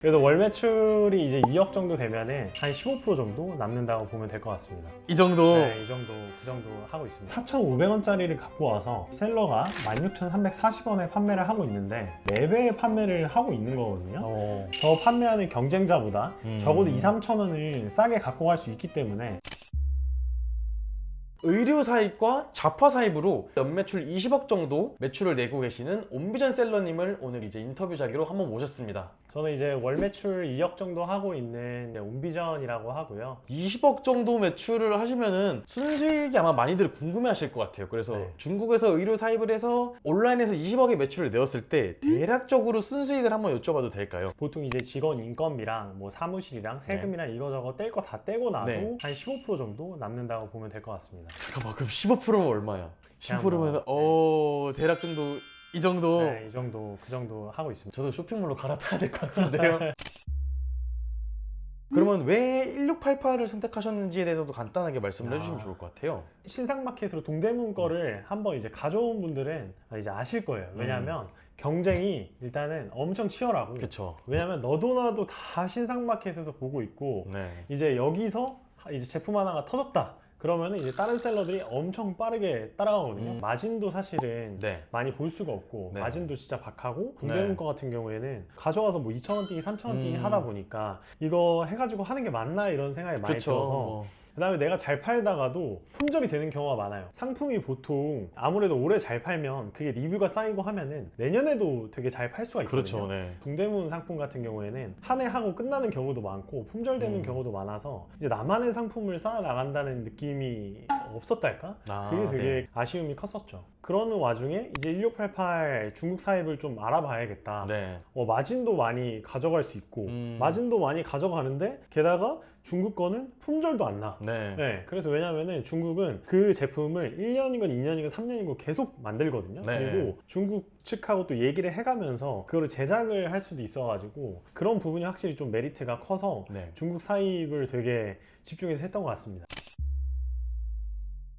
그래서 월 매출이 이제 2억 정도 되면은 한 15% 정도 남는다고 보면 될 것 같습니다. 이 정도. 네, 그 정도 하고 있습니다. 4,500원짜리를 갖고 와서 셀러가 16,340원에 판매를 하고 있는데 4배의 판매를 하고 있는 거거든요. 저 판매하는 경쟁자보다 적어도 2, 3,000원을 싸게 갖고 갈 수 있기 때문에 의류 사입과 잡화 사입으로 연매출 20억 정도 매출을 내고 계시는 온비전 셀러님을 오늘 이제 인터뷰자기로 한번 모셨습니다. 저는 이제 월 매출 2억 정도 하고 있는 온비전이라고 하고요. 20억 정도 매출을 하시면은 순수익이 아마 많이들 궁금해 하실 것 같아요. 그래서 네. 중국에서 의류 사입을 해서 온라인에서 20억의 매출을 내었을 때 대략적으로 순수익을 한번 여쭤봐도 될까요? 보통 이제 직원 인건비랑 뭐 사무실이랑 세금이랑 이거저거 뗄 거 다 떼고 나도 네. 한 15% 정도 남는다고 보면 될 것 같습니다. 잠깐만, 그럼 15%면 얼마야? 그냥 15%면 대략 정도 이 정도. 네, 그 정도 하고 있습니다. 저도 쇼핑몰로 갈아타야 될 것 같은데요. 그러면 왜 1688을 선택하셨는지에 대해서도 간단하게 말씀을 해주시면 좋을 것 같아요. 신상마켓으로 동대문 거를 한번 이제 가져온 분들은 이제 아실 거예요. 왜냐하면 경쟁이 일단은 엄청 치열하고, 그렇죠. 왜냐면 너도 나도 다 신상마켓에서 보고 있고, 네. 이제 여기서 이제 제품 하나가 터졌다 그러면 이제 다른 셀러들이 엄청 빠르게 따라가거든요. 마진도 사실은 네. 많이 볼 수가 없고, 네. 마진도 진짜 박하고, 동대문 네. 거 같은 경우에는 가져가서 뭐 2,000원 뛰기 3,000원 뛰기 하다 보니까 이거 해가지고 하는 게 맞나 이런 생각이 많이 그쵸. 들어서, 그 다음에 내가 잘 팔다가도 품절이 되는 경우가 많아요. 상품이 보통 아무래도 오래 잘 팔면 그게 리뷰가 쌓이고 하면은 내년에도 되게 잘 팔 수가 있거든요. 그렇죠. 네. 동대문 상품 같은 경우에는 한 해 하고 끝나는 경우도 많고 품절되는 경우도 많아서 이제 나만의 상품을 쌓아 나간다는 느낌이 없었달까? 그게 되게 네. 아쉬움이 컸었죠. 그러는 와중에 이제 1688 중국 사입을 좀 알아봐야겠다. 네. 마진도 많이 가져갈 수 있고, 마진도 많이 가져가는데 게다가 중국 거는 품절도 안 나. 네. 네, 그래서 왜냐면은 중국은 그 제품을 1년이건 2년이건 3년이건 계속 만들거든요. 네. 그리고 중국 측하고 또 얘기를 해가면서 그거를 제작을 할 수도 있어가지고 그런 부분이 확실히 좀 메리트가 커서 네. 중국 사입을 되게 집중해서 했던 것 같습니다.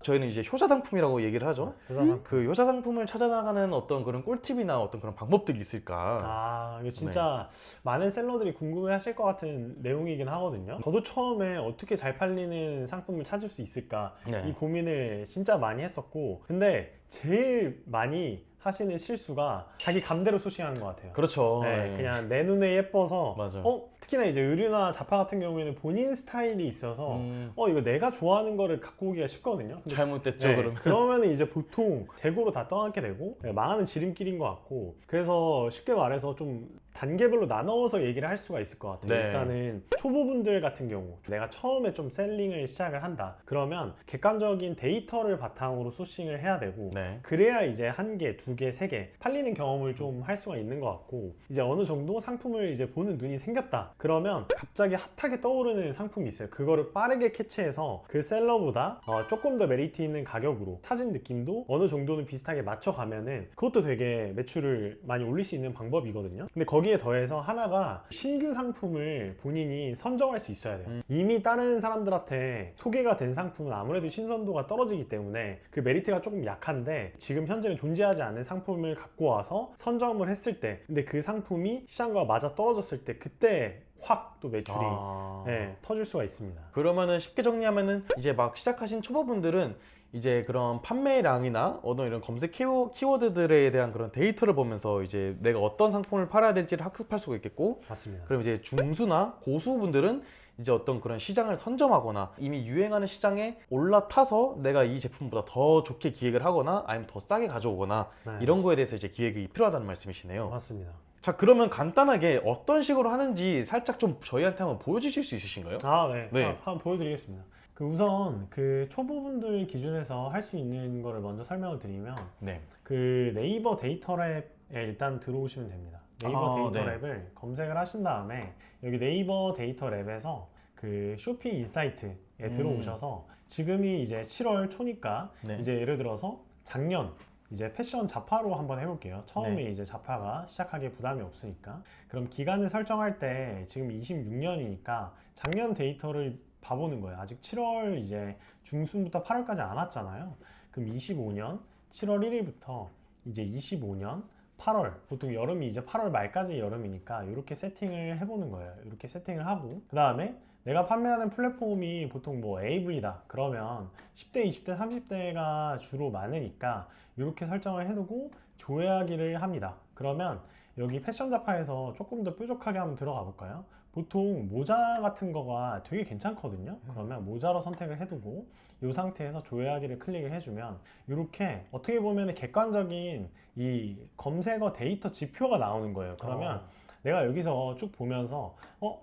저희는 이제 효자 상품이라고 얘기를 하죠. 효자 상품. 그 효자 상품을 찾아나가는 어떤 그런 꿀팁이나 어떤 그런 방법들이 있을까? 아, 이거 진짜 많은 셀러들이 궁금해 하실 것 같은 내용이긴 하거든요. 저도 처음에 어떻게 잘 팔리는 상품을 찾을 수 있을까, 네. 이 고민을 진짜 많이 했었고, 근데 제일 많이 하시는 실수가 자기 감대로 소싱하는 것 같아요. 그렇죠. 네, 그냥 내 눈에 예뻐서, 맞아. 특히나 이제 의류나 잡화 같은 경우에는 본인 스타일이 있어서 이거 내가 좋아하는 거를 갖고 오기가 쉽거든요. 근데 잘못됐죠, 네, 그러면. 그러면 이제 보통 재고로 다 떠안게 되고, 네, 망하는 지름길인 것 같고, 그래서 쉽게 말해서 좀 단계별로 나눠서 얘기를 할 수가 있을 것 같아요. 네. 일단은 초보분들 같은 경우, 내가 처음에 좀 셀링을 시작을 한다 그러면 객관적인 데이터를 바탕으로 소싱을 해야 되고, 네. 그래야 이제 한 개, 두 개, 세 개 팔리는 경험을 좀 할 수가 있는 것 같고, 이제 어느 정도 상품을 이제 보는 눈이 생겼다 그러면 갑자기 핫하게 떠오르는 상품이 있어요. 그거를 빠르게 캐치해서 그 셀러보다 조금 더 메리트 있는 가격으로 사진 느낌도 어느 정도는 비슷하게 맞춰가면은 그것도 되게 매출을 많이 올릴 수 있는 방법이거든요. 근데 거기에 더해서 하나가 신규 상품을 본인이 선정할 수 있어야 돼요. 이미 다른 사람들한테 소개가 된 상품은 아무래도 신선도가 떨어지기 때문에 그 메리트가 조금 약한데, 지금 현재는 존재하지 않는 상품을 갖고 와서 선점을 했을 때, 근데 그 상품이 시장과 맞아 떨어졌을 때 그때 확 또 매출이 터질 수가 있습니다. 그러면은 쉽게 정리하면은 이제 막 시작하신 초보분들은 이제 그런 판매량이나 어떤 이런 검색 키워드들에 대한 그런 데이터를 보면서 이제 내가 어떤 상품을 팔아야 될지를 학습할 수가 있겠고, 맞습니다. 그럼 이제 중수나 고수분들은 이제 어떤 그런 시장을 선점하거나 이미 유행하는 시장에 올라타서 내가 이 제품보다 더 좋게 기획을 하거나 아니면 더 싸게 가져오거나 이런 거에 대해서 이제 기획이 필요하다는 말씀이시네요. 맞습니다. 자, 그러면 간단하게 어떤 식으로 하는지 살짝 좀 저희한테 한번 보여주실 수 있으신가요? 네. 한번 보여드리겠습니다. 우선 그 초보분들 기준에서 할 수 있는 거를 먼저 설명을 드리면, 네. 그 네이버 데이터 랩에 일단 들어오시면 됩니다. 네이버 데이터 랩을 검색을 하신 다음에 여기 네이버 데이터 랩에서 그 쇼핑 인사이트에 들어오셔서, 지금이 이제 7월 초니까 이제 예를 들어서 작년 이제 패션 잡화로 한번 해볼게요. 처음에 이제 잡화가 시작하기에 부담이 없으니까. 그럼 기간을 설정할 때 지금 26년이니까 작년 데이터를 봐보는 거예요. 아직 7월 이제 중순부터 8월까지 안 왔잖아요. 그럼 25년 7월 1일부터 이제 25년 8월, 보통 여름이 이제 8월 말까지 여름이니까 이렇게 세팅을 해보는 거예요. 이렇게 세팅을 하고 그 다음에 내가 판매하는 플랫폼이 보통 뭐 에이블이다 그러면 10대, 20대, 30대가 주로 많으니까 이렇게 설정을 해두고 조회하기를 합니다. 그러면 여기 패션 자파에서 조금 더 뾰족하게 한번 들어가 볼까요? 보통 모자 같은 거가 되게 괜찮거든요. 그러면 모자로 선택을 해두고 이 상태에서 조회하기를 클릭을 해주면 이렇게 어떻게 보면 객관적인 이 검색어 데이터 지표가 나오는 거예요. 그러면 내가 여기서 쭉 보면서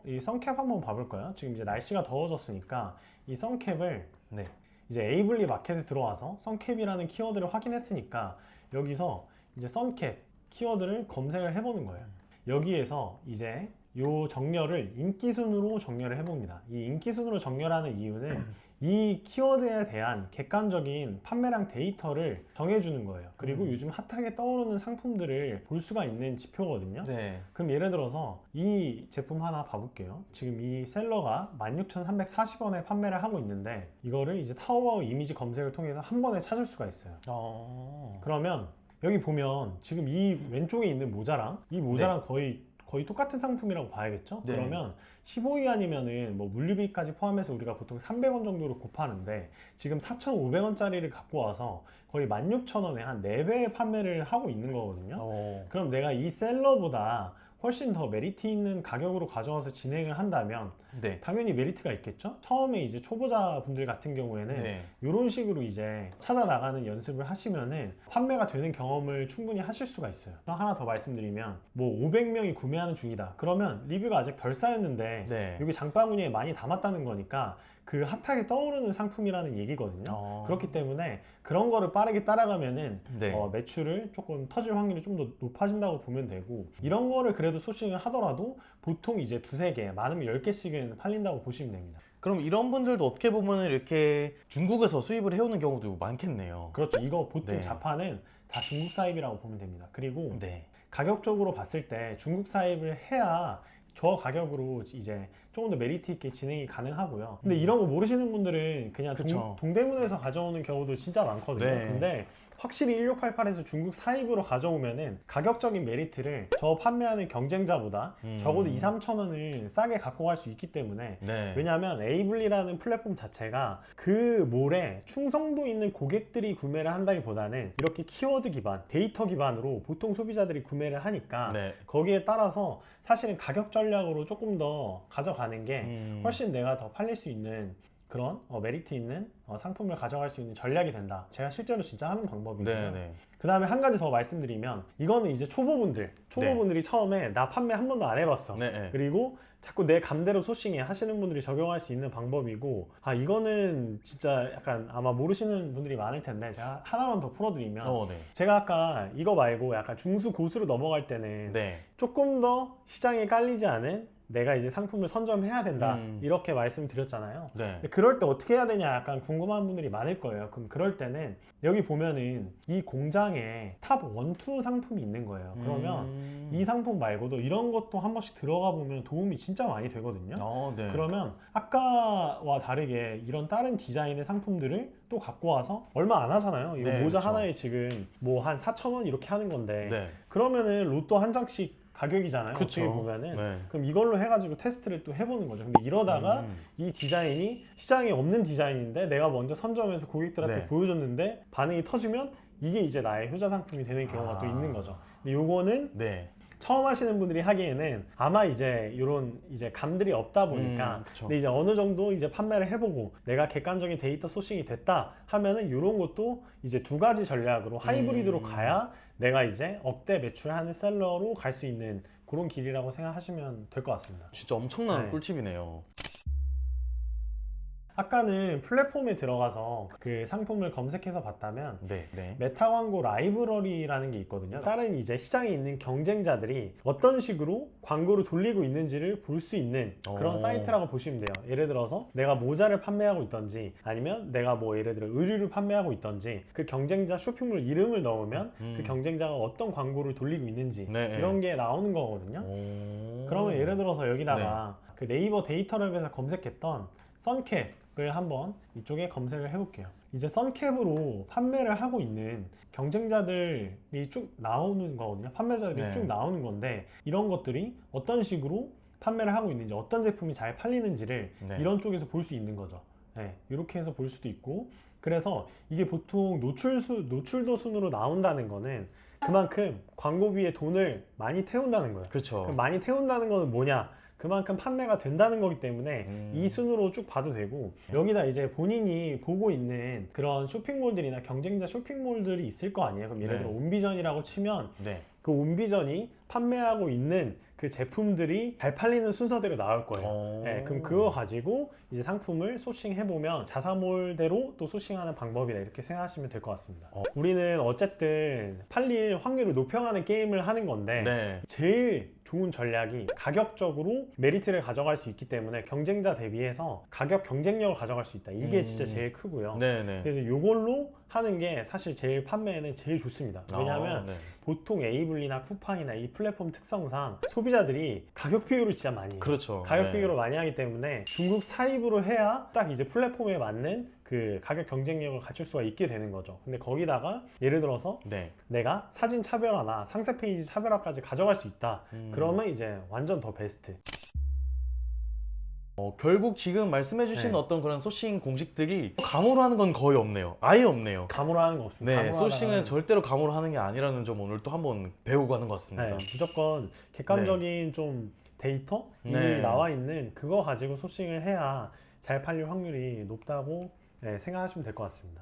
이 선캡 한번 봐볼까요? 지금 이제 날씨가 더워졌으니까 이 선캡을 네. 이제 에이블리 마켓에 들어와서 선캡이라는 키워드를 확인했으니까 여기서 이제 선캡 키워드를 검색을 해보는 거예요. 여기에서 이제 요 정렬을 인기 순으로 정렬을 해봅니다. 이 인기 순으로 정렬하는 이유는 이 키워드에 대한 객관적인 판매량 데이터를 정해주는 거예요. 그리고 요즘 핫하게 떠오르는 상품들을 볼 수가 있는 지표거든요. 네. 그럼 예를 들어서 이 제품 하나 봐볼게요. 지금 이 셀러가 16,340원에 판매를 하고 있는데 이거를 이제 타오바오 이미지 검색을 통해서 한 번에 찾을 수가 있어요. 그러면 여기 보면 지금 이 왼쪽에 있는 모자랑 이 모자랑 거의 똑같은 상품이라고 봐야겠죠? 네. 그러면 15위 아니면은 뭐 물류비까지 포함해서 우리가 보통 300원 정도로 곱하는데 지금 4,500원짜리를 갖고 와서 거의 16,000원에 한 4배의 판매를 하고 있는 거거든요. 그럼 내가 이 셀러보다 훨씬 더 메리트 있는 가격으로 가져와서 진행을 한다면 네. 당연히 메리트가 있겠죠? 처음에 이제 초보자 분들 같은 경우에는 네. 이런 식으로 이제 찾아 나가는 연습을 하시면은 판매가 되는 경험을 충분히 하실 수가 있어요. 하나 더 말씀드리면 뭐 500명이 구매하는 중이다. 그러면 리뷰가 아직 덜 쌓였는데 네. 여기 장바구니에 많이 담았다는 거니까 그 핫하게 떠오르는 상품이라는 얘기거든요. 그렇기 때문에 그런 거를 빠르게 따라가면은 네. 매출을 조금 터질 확률이 좀 더 높아진다고 보면 되고 이런 거를 그래도 소싱을 하더라도 보통 이제 2-3개 많으면 10개씩은 팔린다고 보시면 됩니다. 그럼 이런 분들도 어떻게 보면 이렇게 중국에서 수입을 해오는 경우도 많겠네요. 그렇죠. 이거 보통 네. 자파는 다 중국 사입이라고 보면 됩니다. 그리고 네. 가격적으로 봤을 때 중국 사입을 해야 저 가격으로 이제 조금 더 메리트 있게 진행이 가능하고요. 근데 이런 거 모르시는 분들은 그냥 그쵸. 동대문에서 가져오는 경우도 진짜 많거든요. 네. 근데 확실히 1688에서 중국 사입으로 가져오면은 가격적인 메리트를 저 판매하는 경쟁자보다 적어도 2-3천 원을 싸게 갖고 갈 수 있기 때문에 네. 왜냐하면 에이블리라는 플랫폼 자체가 그 몰에 충성도 있는 고객들이 구매를 한다기보다는 이렇게 키워드 기반, 데이터 기반으로 보통 소비자들이 구매를 하니까 네. 거기에 따라서 사실은 가격 전략으로 조금 더 가져가는 게 훨씬 내가 더 팔릴 수 있는 그런 메리트 있는 상품을 가져갈 수 있는 전략이 된다. 제가 실제로 진짜 하는 방법이고요. 네, 네. 그 다음에 한 가지 더 말씀드리면 이거는 이제 초보분들이 처음에 나 판매 한 번도 안 해봤어. 네, 네. 그리고 자꾸 내 감대로 소싱해 하시는 분들이 적용할 수 있는 방법이고 이거는 진짜 약간 아마 모르시는 분들이 많을 텐데 제가 하나만 더 풀어드리면 네. 제가 아까 이거 말고 약간 중수 고수로 넘어갈 때는 네. 조금 더 시장에 깔리지 않은 내가 이제 상품을 선점해야 된다 이렇게 말씀드렸잖아요. 네. 근데 그럴 때 어떻게 해야 되냐 약간 궁금한 분들이 많을 거예요. 그럼 그럴 때는 여기 보면은 이 공장에 탑 1, 2 상품이 있는 거예요. 그러면 이 상품 말고도 이런 것도 한 번씩 들어가 보면 도움이 진짜 많이 되거든요. 네. 그러면 아까와 다르게 이런 다른 디자인의 상품들을 또 갖고 와서 얼마 안 하잖아요. 이거 네, 모자 그쵸. 하나에 지금 뭐 한 4,000원 이렇게 하는 건데 네. 그러면은 로또 한 장씩 가격이잖아요. 그쵸. 어떻게 보면은 네. 그럼 이걸로 해가지고 테스트를 또 해보는 거죠. 근데 이러다가 이 디자인이 시장에 없는 디자인인데 내가 먼저 선점해서 고객들한테 네. 보여줬는데 반응이 터지면 이게 이제 나의 효자 상품이 되는 경우가 또 있는 거죠. 근데 요거는 네. 처음 하시는 분들이 하기에는 아마 이제 이런 이제 감들이 없다 보니까 그쵸. 근데 이제 어느 정도 이제 판매를 해보고 내가 객관적인 데이터 소싱이 됐다 하면은 이런 것도 이제 2가지 전략으로 하이브리드로 가야 내가 이제 억대 매출하는 셀러로 갈 수 있는 그런 길이라고 생각하시면 될 것 같습니다. 진짜 엄청난 네. 꿀팁이네요. 아까는 플랫폼에 들어가서 그 상품을 검색해서 봤다면 네. 네. 메타 광고 라이브러리라는 게 있거든요. 다른 이제 시장에 있는 경쟁자들이 어떤 식으로 광고를 돌리고 있는지를 볼 수 있는 그런 사이트라고 보시면 돼요. 예를 들어서 내가 모자를 판매하고 있던지 아니면 내가 뭐 예를 들어 의류를 판매하고 있던지 그 경쟁자 쇼핑몰 이름을 넣으면 그 경쟁자가 어떤 광고를 돌리고 있는지 네. 이런 게 나오는 거거든요. 그러면 예를 들어서 여기다가 그 네이버 데이터랩에서 검색했던 선캡을 한번 이쪽에 검색을 해볼게요. 이제 썬캡으로 판매를 하고 있는 경쟁자들이 쭉 나오는 거거든요. 판매자들이 네. 쭉 나오는 건데 이런 것들이 어떤 식으로 판매를 하고 있는지, 어떤 제품이 잘 팔리는지를 네. 이런 쪽에서 볼 수 있는 거죠. 네, 이렇게 해서 볼 수도 있고, 그래서 이게 보통 노출도 순으로 나온다는 거는 그만큼 광고비에 돈을 많이 태운다는 거예요. 그렇죠. 그럼 많이 태운다는 거는 뭐냐? 그만큼 판매가 된다는 거기 때문에 이 음. 순으로 쭉 봐도 되고, 여기다 이제 본인이 보고 있는 그런 쇼핑몰들이나 경쟁자 쇼핑몰들이 있을 거 아니에요. 그럼 예를 네. 들어 온비전이라고 치면 네. 그 온비전이 판매하고 있는 그 제품들이 잘 팔리는 순서대로 나올 거예요. 네, 그럼 그거 가지고 이제 상품을 소싱해보면 자사몰대로 또 소싱하는 방법이다, 이렇게 생각하시면 될 것 같습니다. 우리는 어쨌든 팔릴 확률을 높여가는 게임을 하는 건데 네. 제일 좋은 전략이 가격적으로 메리트를 가져갈 수 있기 때문에 경쟁자 대비해서 가격 경쟁력을 가져갈 수 있다. 이게 진짜 제일 크고요. 네네. 그래서 이걸로 하는 게 사실 제일 판매에는 제일 좋습니다. 왜냐하면 네. 보통 에이블리나 쿠팡이나 이 플랫폼 특성상 소비자들이 가격 비교를 진짜 많이 해요. 그렇죠. 가격 네. 비교를 많이 하기 때문에 중국 사입으로 해야 딱 이제 플랫폼에 맞는 그 가격 경쟁력을 갖출 수가 있게 되는 거죠. 근데 거기다가 예를 들어서 네. 내가 사진 차별화나 상세 페이지 차별화까지 가져갈 수 있다. 그러면 이제 완전 더 베스트. 결국 지금 말씀해주신 네. 어떤 그런 소싱 공식들이 감으로 하는 건 거의 없네요. 아예 없네요. 감으로 하는 거 없습니다. 네, 감으로 소싱은 하다가는- 절대로 감으로 하는 게 아니라는 점 오늘 또 한번 배우고 가는 것 같습니다. 네, 무조건 객관적인 좀 데이터이 네. 나와 있는 그거 가지고 소싱을 해야 잘 팔릴 확률이 높다고 생각하시면 될 것 같습니다.